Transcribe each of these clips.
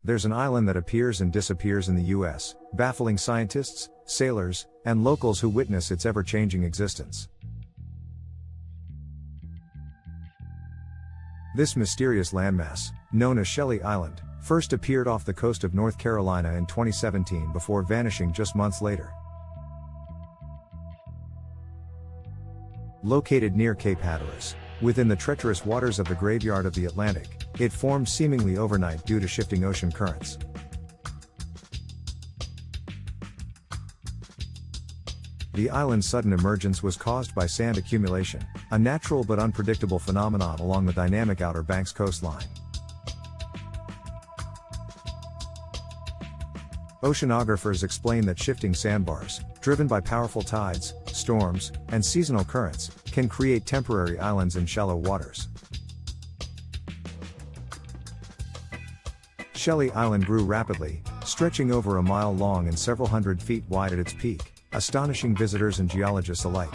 There's an island that appears and disappears in the US, baffling scientists, sailors, and locals who witness its ever-changing existence. This mysterious landmass, known as Shelly Island, first appeared off the coast of North Carolina in 2017 before vanishing just months later. Located near Cape Hatteras, within the treacherous waters of the graveyard of the Atlantic, it formed seemingly overnight due to shifting ocean currents. The island's sudden emergence was caused by sand accumulation, a natural but unpredictable phenomenon along the dynamic Outer Banks coastline. Oceanographers explain that shifting sandbars, driven by powerful tides, storms, and seasonal currents, can create temporary islands in shallow waters. Shelly Island grew rapidly, stretching over a mile long and several hundred feet wide at its peak, astonishing visitors and geologists alike.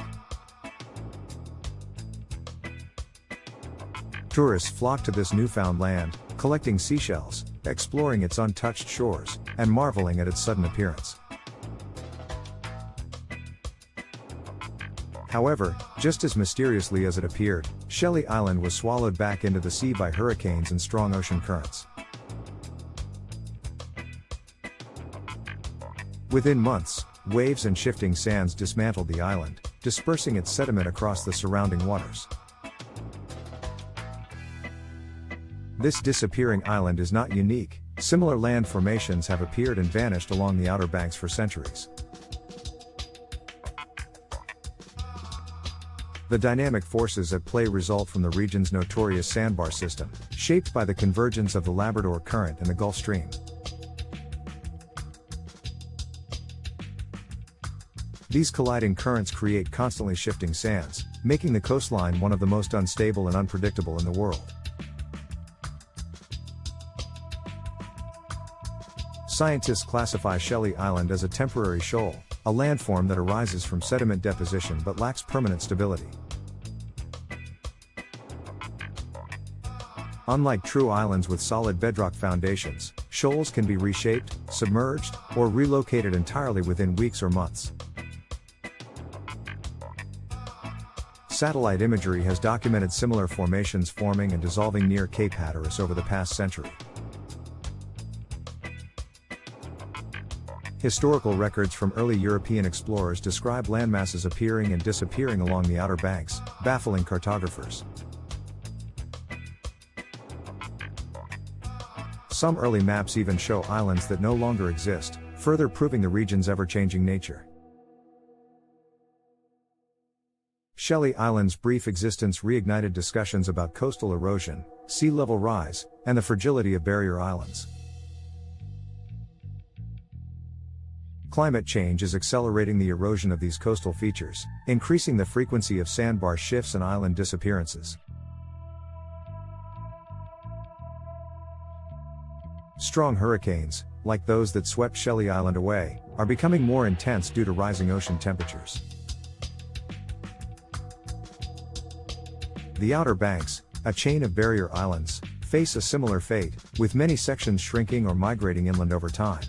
Tourists flock to this newfound land, collecting seashells, exploring its untouched shores, and marveling at its sudden appearance. However, just as mysteriously as it appeared, Shelly Island was swallowed back into the sea by hurricanes and strong ocean currents. Within months, waves and shifting sands dismantled the island, dispersing its sediment across the surrounding waters. This disappearing island is not unique. Similar land formations have appeared and vanished along the Outer Banks for centuries. The dynamic forces at play result from the region's notorious sandbar system, shaped by the convergence of the Labrador Current and the Gulf Stream. These colliding currents create constantly shifting sands, making the coastline one of the most unstable and unpredictable in the world. Scientists classify Shelly Island as a temporary shoal, a landform that arises from sediment deposition but lacks permanent stability. Unlike true islands with solid bedrock foundations, shoals can be reshaped, submerged, or relocated entirely within weeks or months. Satellite imagery has documented similar formations forming and dissolving near Cape Hatteras over the past century. Historical records from early European explorers describe landmasses appearing and disappearing along the Outer Banks, baffling cartographers. Some early maps even show islands that no longer exist, further proving the region's ever-changing nature. Shelly Island's brief existence reignited discussions about coastal erosion, sea level rise, and the fragility of barrier islands. Climate change is accelerating the erosion of these coastal features, increasing the frequency of sandbar shifts and island disappearances. Strong hurricanes, like those that swept Shelly Island away, are becoming more intense due to rising ocean temperatures. The Outer Banks, a chain of barrier islands, face a similar fate, with many sections shrinking or migrating inland over time.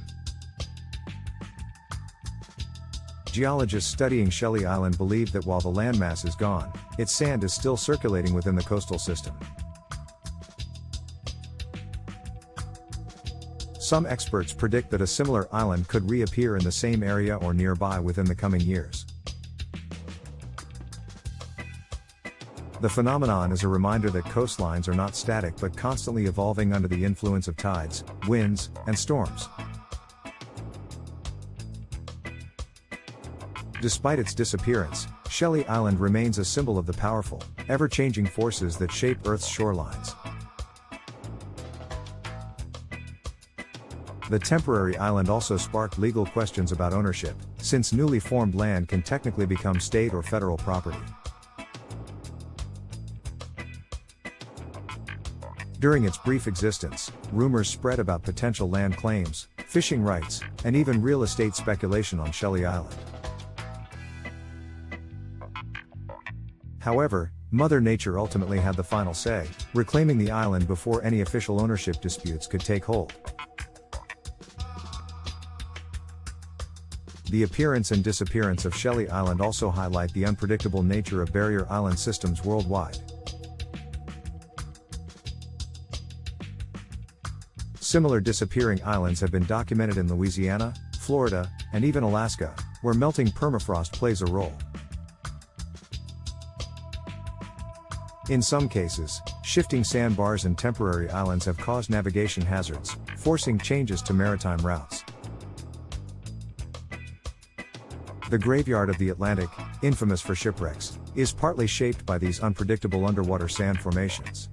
Geologists studying Shelly Island believe that while the landmass is gone, its sand is still circulating within the coastal system. Some experts predict that a similar island could reappear in the same area or nearby within the coming years. The phenomenon is a reminder that coastlines are not static but constantly evolving under the influence of tides, winds, and storms. Despite its disappearance, Shelly Island remains a symbol of the powerful, ever-changing forces that shape Earth's shorelines. The temporary island also sparked legal questions about ownership, since newly formed land can technically become state or federal property. During its brief existence, rumors spread about potential land claims, fishing rights, and even real estate speculation on Shelly Island. However, Mother Nature ultimately had the final say, reclaiming the island before any official ownership disputes could take hold. The appearance and disappearance of Shelly Island also highlight the unpredictable nature of barrier island systems worldwide. Similar disappearing islands have been documented in Louisiana, Florida, and even Alaska, where melting permafrost plays a role. In some cases, shifting sandbars and temporary islands have caused navigation hazards, forcing changes to maritime routes. The graveyard of the Atlantic, infamous for shipwrecks, is partly shaped by these unpredictable underwater sand formations.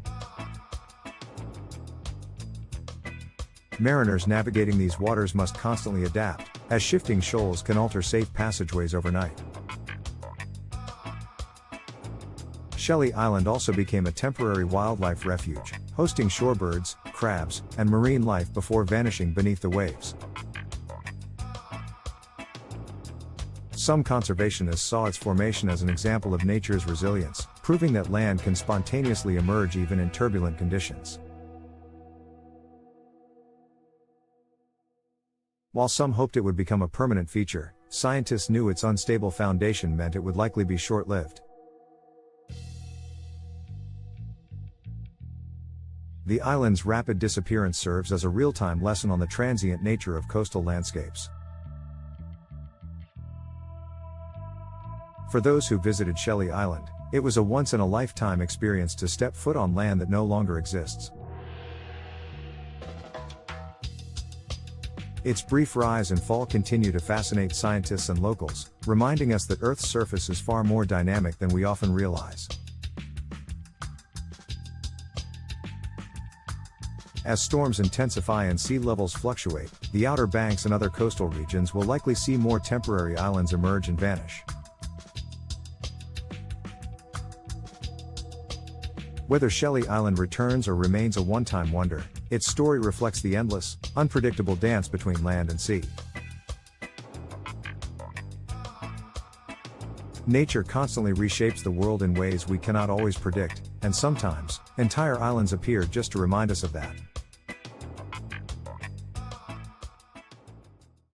Mariners navigating these waters must constantly adapt, as shifting shoals can alter safe passageways overnight. Shelly Island also became a temporary wildlife refuge, hosting shorebirds, crabs, and marine life before vanishing beneath the waves. Some conservationists saw its formation as an example of nature's resilience, proving that land can spontaneously emerge even in turbulent conditions. While some hoped it would become a permanent feature, scientists knew its unstable foundation meant it would likely be short-lived. The island's rapid disappearance serves as a real-time lesson on the transient nature of coastal landscapes. For those who visited Shelly Island, it was a once-in-a-lifetime experience to step foot on land that no longer exists. Its brief rise and fall continue to fascinate scientists and locals, reminding us that Earth's surface is far more dynamic than we often realize. As storms intensify and sea levels fluctuate, the Outer Banks and other coastal regions will likely see more temporary islands emerge and vanish. Whether Shelly Island returns or remains a one-time wonder, its story reflects the endless, unpredictable dance between land and sea. Nature constantly reshapes the world in ways we cannot always predict, and sometimes, entire islands appear just to remind us of that.